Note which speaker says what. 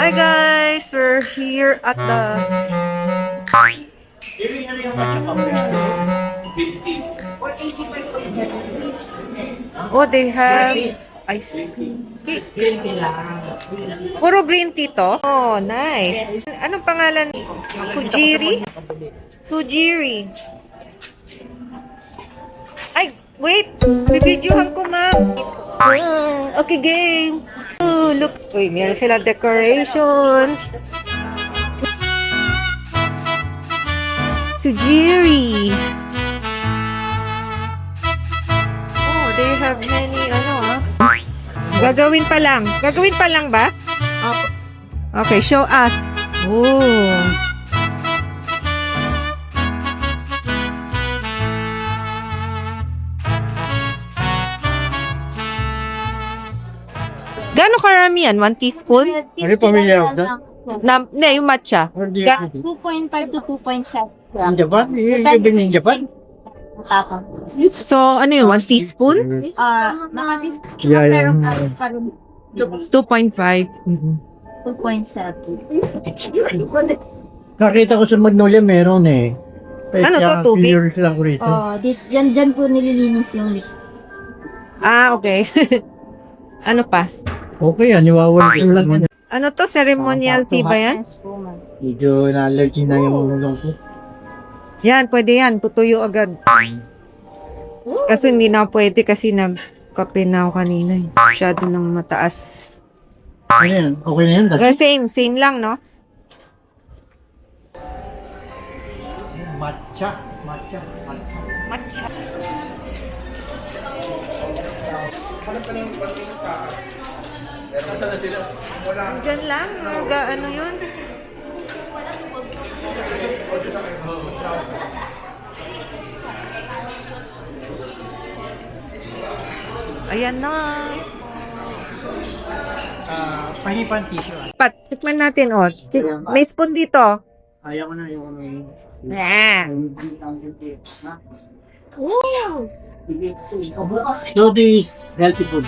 Speaker 1: Hi guys! We're here at the... Oh, they have ice cream. Puro green tea to? Oh, nice. Anong pangalan? Fujiri? Sujiri. Ay, wait! Bibidyohan ko, ma'am. Okay, game. Oh, look. Uy, meron sila decoration. Sujiri. Oh, they have many, Gagawin pa lang. Gagawin pa lang ba? Okay, show us. Oh. Gano'ng karami yan? 1 teaspoon?
Speaker 2: Are you familiar with that?
Speaker 1: Yung matcha.
Speaker 2: Or do you have it?
Speaker 3: 2.5 to 2.7
Speaker 2: In Japan? You've been in Japan?
Speaker 1: So, ano yun? 1 teaspoon?
Speaker 3: Naka-discount
Speaker 2: Yeah, yeah.
Speaker 3: pero price pa rin
Speaker 1: 2.5.
Speaker 3: 2.7.
Speaker 2: Nakita ko sa Magnolia meron eh.
Speaker 1: Ano to,
Speaker 2: Kaya
Speaker 1: tubig?
Speaker 2: curious lang ko rito.
Speaker 3: Dyan po nililinis yung list.
Speaker 1: Ah, okay. Ano pa?
Speaker 2: Okay yan, iwawala ko lang.
Speaker 1: Ano to? Ceremonial tea ba yan?
Speaker 3: Yes po, ma'am.
Speaker 2: Medyo na-allergy na yung ulong ko.
Speaker 1: Yan, pwede yan. Tutuyo agad. Kaso hindi na pwede kasi nagkape na ako kanina. Masyado nang mataas.
Speaker 2: Ano yan? Okay na yan?
Speaker 1: Same lang, no?
Speaker 2: Matcha.
Speaker 1: Diyan lang. Ano yun? Ayan na.
Speaker 2: Pahipan tissue.
Speaker 1: Pat, tikman natin, oh. May spoon dito.
Speaker 2: Ayaw ko na yung may... So this is healthy food.